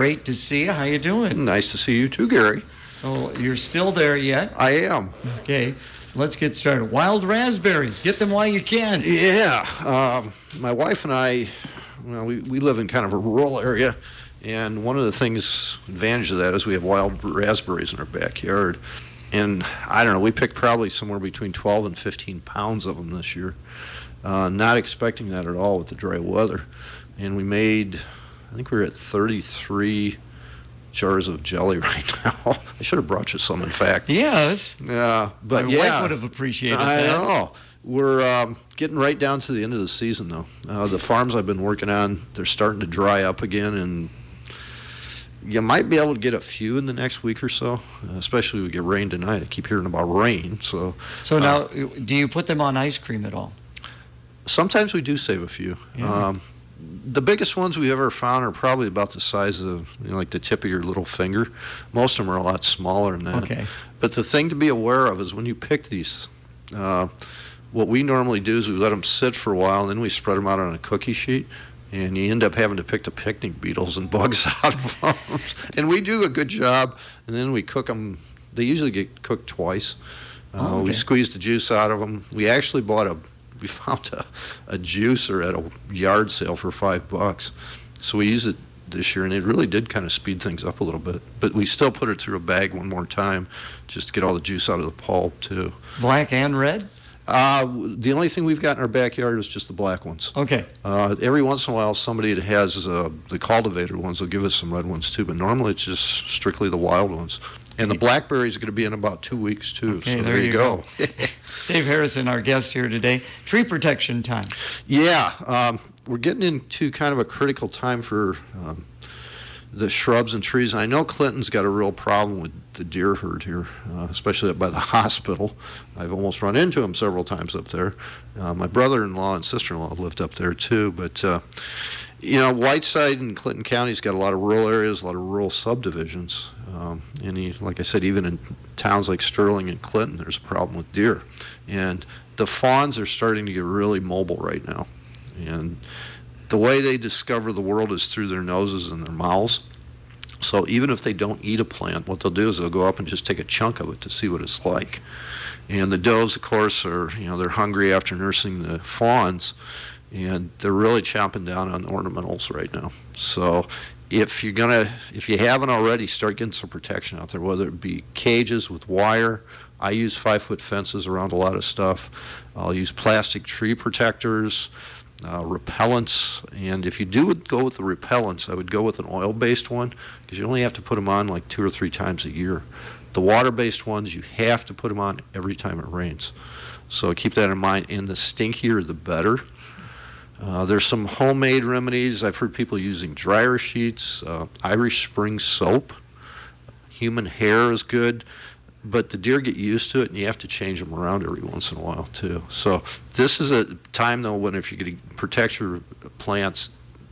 Great to see you. How you doing? Nice to see you too, Gary. So you're still there yet? I am. Okay, let's get started. Wild raspberries. Get them while you can. Yeah. My wife and I, we live in kind of a rural area, and one of the advantage of that is we have wild raspberries in our backyard. And I don't know, we picked probably somewhere between 12 and 15 pounds of them this year. Not expecting that at all with the dry weather. And I think we were at 33 jars of jelly right now. I should have brought you some, in fact. Yes. Yeah, but My wife would have appreciated that. I know. We're getting right down to the end of the season, though. The farms I've been working on, they're starting to dry up again, and you might be able to get a few in the next week or so, especially if we get rain tonight. I keep hearing about rain. So now, do you put them on ice cream at all? Sometimes we do save a few. Yeah. The biggest ones we ever found are probably about the size of, like the tip of your little finger. Most of them are a lot smaller than that. Okay. But the thing to be aware of is when you pick these, what we normally do is we let them sit for a while, and then we spread them out on a cookie sheet, and you end up having to pick the picnic beetles and bugs out of them. And we do a good job, and then we cook them. They usually get cooked twice. Okay. We squeeze the juice out of them. We actually we found a juicer at a yard sale for $5. So we used it this year, and it really did kind of speed things up a little bit. But we still put it through a bag one more time just to get all the juice out of the pulp, too. Black and red? The only thing we've got in our backyard is just the black ones. Okay. Every once in a while, somebody that has the cultivated ones will give us some red ones, too. But normally it's just strictly the wild ones. And the blackberries are going to be in about 2 weeks, too. Okay, so there you go. Dave Harrison, our guest here today. Tree protection time. Yeah, we're getting into kind of a critical time for the shrubs and trees. And I know Clinton's got a real problem with the deer herd here, especially up by the hospital. I've almost run into them several times up there. My brother-in-law and sister-in-law lived up there too. But, Whiteside and Clinton County's got a lot of rural areas, a lot of rural subdivisions. Like I said, even in towns like Sterling and Clinton, there's a problem with deer. And the fawns are starting to get really mobile right now. And the way they discover the world is through their noses and their mouths. So even if they don't eat a plant, what they'll do is they'll go up and just take a chunk of it to see what it's like. And the does, of course, they're hungry after nursing the fawns, and they're really chomping down on ornamentals right now. So if you haven't already, start getting some protection out there, whether it be cages with wire. I use 5-foot fences around a lot of stuff. I'll use plastic tree protectors, repellents, and if you do go with the repellents, I would go with an oil-based one, because you only have to put them on like 2 or 3 times a year. The water-based ones, you have to put them on every time it rains. So keep that in mind, and the stinkier the better. There's some homemade remedies. I've heard people using dryer sheets, Irish Spring soap. Human hair is good, but the deer get used to it, and you have to change them around every once in a while too. So this is a time, though, when if you're going to protect your plants,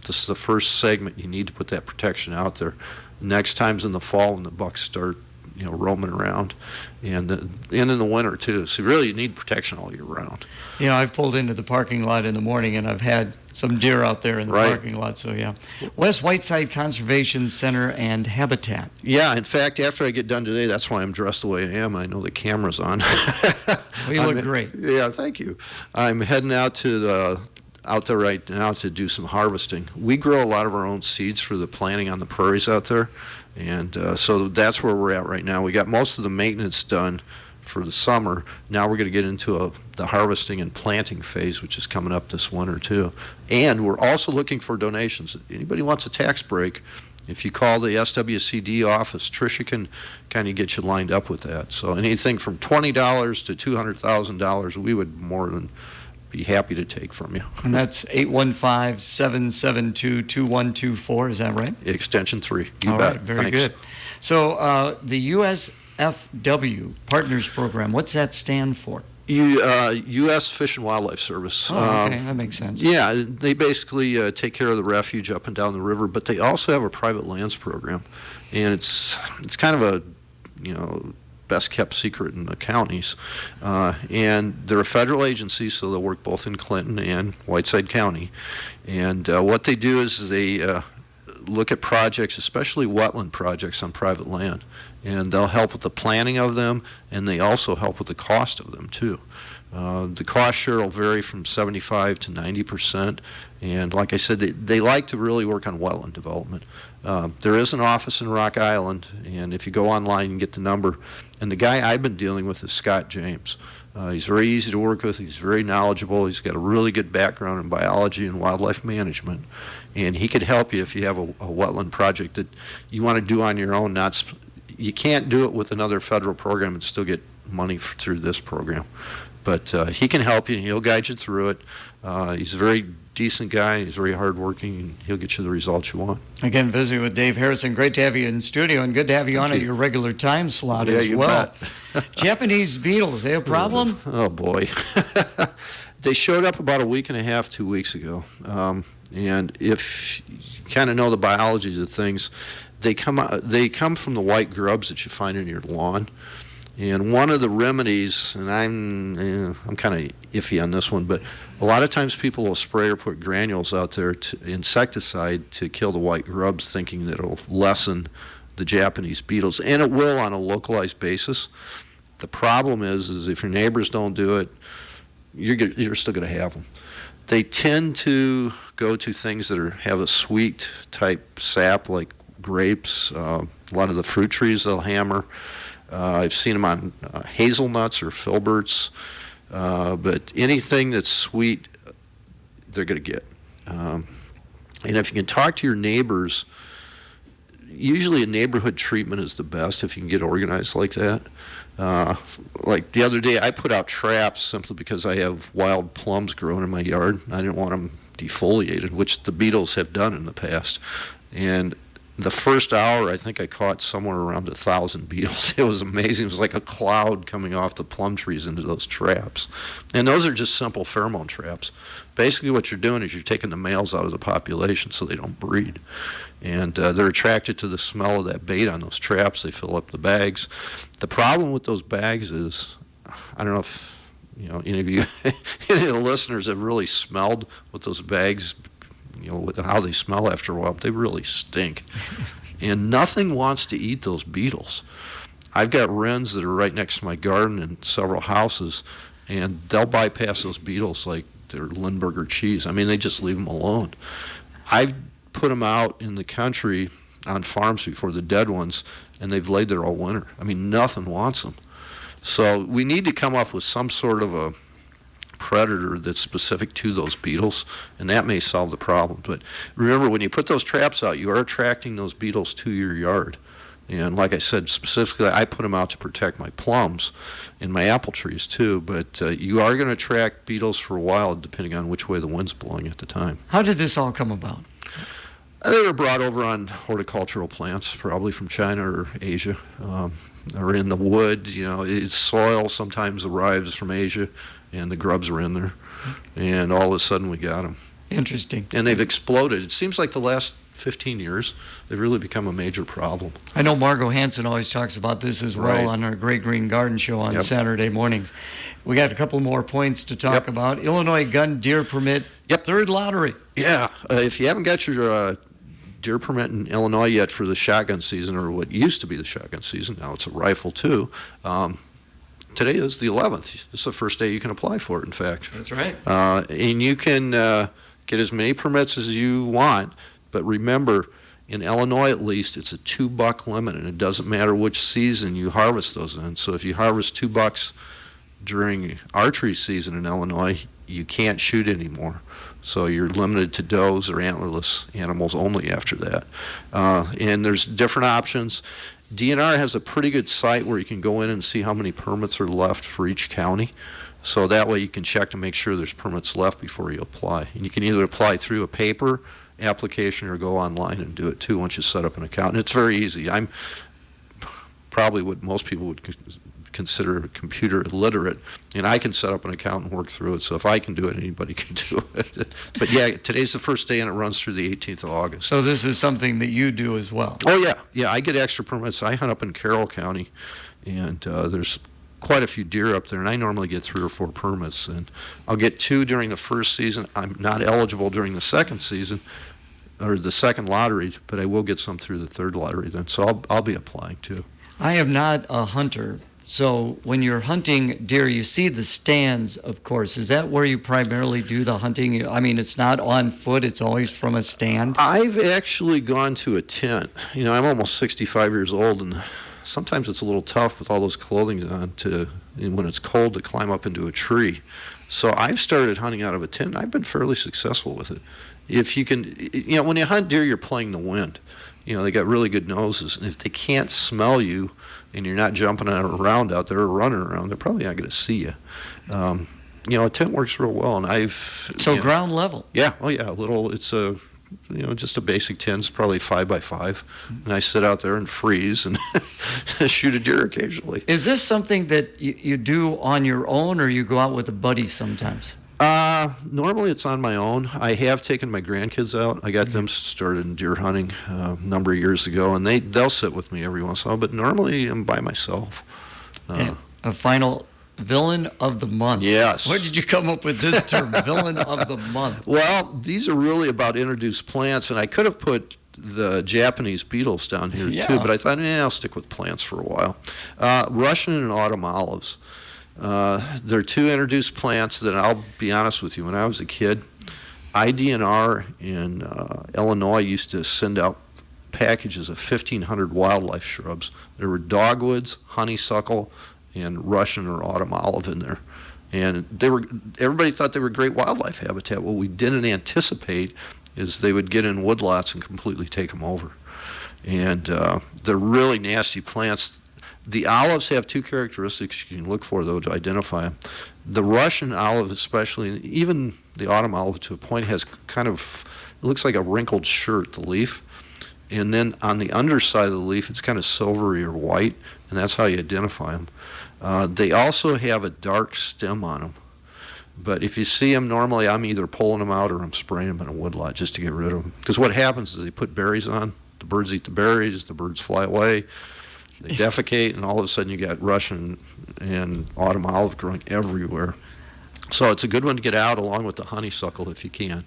this is the first segment you need to put that protection out there. Next time's in the fall when the bucks start roaming around, and in the winter too. So really you need protection all year round. I've pulled into the parking lot in the morning, and I've had some deer out there in the parking lot. So yeah. West Whiteside Conservation Center and Habitat. Yeah, in fact, after I get done today, that's why I'm dressed the way I am. I know the camera's on. Well, you look great. Yeah, thank you. I'm heading out there right now to do some harvesting. We grow a lot of our own seeds for the planting on the prairies out there. And so that's where we're at right now. We got most of the maintenance done for the summer. Now we're going to get into the harvesting and planting phase, which is coming up this winter too. And we're also looking for donations. Anybody wants a tax break, if you call the SWCD office, Tricia can kind of get you lined up with that. So anything from $20 to $200,000, we would more than be happy to take from you. And that's 815-772-2124, is that right? Extension 3. All right, very good. So the USFW Partners Program, what's that stand for? U.S. Fish and Wildlife Service. Oh, okay, that makes sense. Yeah, they basically take care of the refuge up and down the river, but they also have a private lands program, and it's kind of a best kept secret in the counties, and they're a federal agency, so they'll work both in Clinton and Whiteside County. And what they do is they look at projects, especially wetland projects on private land, and they'll help with the planning of them, and they also help with the cost of them too. The cost share will vary from 75 to 90%, and like I said, they like to really work on wetland development. There is an office in Rock Island, and if you go online and get the number, and the guy I've been dealing with is Scott James. He's very easy to work with. He's very knowledgeable. He's got a really good background in biology and wildlife management, and he could help you if you have a wetland project that you want to do on your own. You can't do it with another federal program and still get money through this program. But he can help you, and he'll guide you through it. He's a very decent guy. He's very hardworking, and he'll get you the results you want. Again, visiting with Dave Harrison. Great to have you in studio, and good to have you on at your regular time slot as well. Japanese beetles, they a problem? Oh, boy. They showed up about a week and a half, 2 weeks ago. And if you kind of know the biology of things, they come from the white grubs that you find in your lawn. And one of the remedies, and I'm kind of iffy on this one, but a lot of times people will spray or put granules out there, insecticide, to kill the white grubs, thinking that it'll lessen the Japanese beetles, and it will on a localized basis. The problem is if your neighbors don't do it, you're still going to have them. They tend to go to things that have a sweet type sap, like grapes. A lot of the fruit trees they'll hammer. I've seen them on hazelnuts or filberts, but anything that's sweet, they're going to get. And if you can talk to your neighbors, usually a neighborhood treatment is the best if you can get organized like that. Like the other day, I put out traps simply because I have wild plums growing in my yard. I didn't want them defoliated, which the beetles have done in the past. And the first hour, I think I caught somewhere around 1,000 beetles. It was amazing. It was like a cloud coming off the plum trees into those traps. And those are just simple pheromone traps. Basically what you're doing is you're taking the males out of the population so they don't breed. And they're attracted to the smell of that bait on those traps. They fill up the bags. The problem with those bags is, I don't know if any of you, any of the listeners have really smelled what those bags, how they smell after a while. They really stink. And nothing wants to eat those beetles. I've got wrens that are right next to my garden in several houses, and they'll bypass those beetles like they're Lindbergh cheese. I mean, they just leave them alone. I've put them out in the country on farms before, the dead ones, and they've laid there all winter. I mean, nothing wants them. So we need to come up with some sort of a predator that's specific to those beetles, and that may solve the problem. But remember, when you put those traps out, you are attracting those beetles to your yard. And like I said, specifically, I put them out to protect my plums and my apple trees too. But you are going to attract beetles for a while, depending on which way the wind's blowing at the time. How did this all come about? They were brought over on horticultural plants, probably from China or Asia, or in the wood. Soil sometimes arrives from Asia, and the grubs were in there, and all of a sudden we got them. Interesting. And they've exploded. It seems like the last 15 years, they've really become a major problem. I know Margot Hansen always talks about this as well on our Great Green Garden Show on Saturday mornings. We got a couple more points to talk about. Illinois gun deer permit, third lottery. Yeah, if you haven't got your deer permit in Illinois yet for the shotgun season, or what used to be the shotgun season, now it's a rifle too. Today is the 11th. It's the first day you can apply for it, in fact. That's right. And you can get as many permits as you want, but remember, in Illinois at least, it's a $2 limit, and it doesn't matter which season you harvest those in. So if you harvest $2 during archery season in Illinois, you can't shoot anymore. So you're limited to does or antlerless animals only after that. And there's different options. DNR has a pretty good site where you can go in and see how many permits are left for each county. So that way you can check to make sure there's permits left before you apply. And you can either apply through a paper application or go online and do it too once you set up an account. And it's very easy. I'm probably what most people would consider computer illiterate, and I can set up an account and work through it. So if I can do it, anybody can do it. But yeah, today's the first day, and it runs through the 18th of August. So this is something that you do as well? Oh yeah, I get extra permits. I hunt up in Carroll County, and there's quite a few deer up there, and I normally get 3 or 4 permits, and I'll get 2 during the first season. I'm not eligible during the second season, or the second lottery, but I will get some through the third lottery then. So I'll be applying too. I am not a hunter. So when you're hunting deer, you see the stands, of course. Is that where you primarily do the hunting? I mean, it's not on foot. It's always from a stand. I've actually gone to a tent. You know, I'm almost 65 years old, and sometimes it's a little tough with all those clothing on when it's cold to climb up into a tree. So I've started hunting out of a tent. I've been fairly successful with it. If you can, you know, when you hunt deer, you're playing the wind. You know, they got really good noses, and if they can't smell you and you're not jumping around out there or running around, they're probably not going to see you. You know, a tent works real well, and So ground level. Yeah, oh yeah, it's a, you know, just a basic tent. It's probably 5 by 5, and I sit out there and freeze and shoot a deer occasionally. Is this something that you do on your own, or you go out with a buddy sometimes? Normally it's on my own. I have taken my grandkids out. I got them started in deer hunting a number of years ago, and they'll sit with me every once in a while, but normally I'm by myself. And a final villain of the month. Yes. Where did you come up with this term, villain of the month? Well, these are really about introduced plants, and I could have put the Japanese beetles down here too, but I thought, I'll stick with plants for a while. Russian and autumn olives. They're two introduced plants that, I'll be honest with you, when I was a kid, IDNR in Illinois used to send out packages of 1,500 wildlife shrubs. There were dogwoods, honeysuckle, and Russian or autumn olive in there. And everybody thought they were great wildlife habitat. What we didn't anticipate is they would get in woodlots and completely take them over. And they're really nasty plants. The olives have two characteristics you can look for, though, to identify them. The Russian olive especially, and even the autumn olive to a point, has kind of, it looks like a wrinkled shirt, the leaf. And then on the underside of the leaf, it's kind of silvery or white, and that's how you identify them. They also have a dark stem on them. But if you see them, normally I'm either pulling them out or I'm spraying them in a woodlot just to get rid of them. Because what happens is they put berries on, the birds eat the berries, the birds fly away, they defecate, and all of a sudden you got Russian and autumn olive growing everywhere. So it's a good one to get out along with the honeysuckle if you can.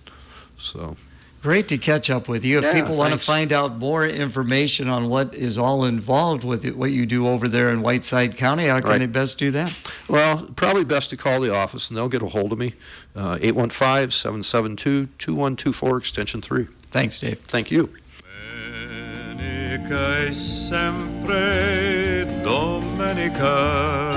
So great to catch up with you. If people want to find out more information on what is all involved with it, what you do over there in Whiteside County, how can they best do that? Well, probably best to call the office, and they'll get a hold of me, 815-772-2124, extension 3. Thanks, Dave. Thank you. Domenica è sempre domenica.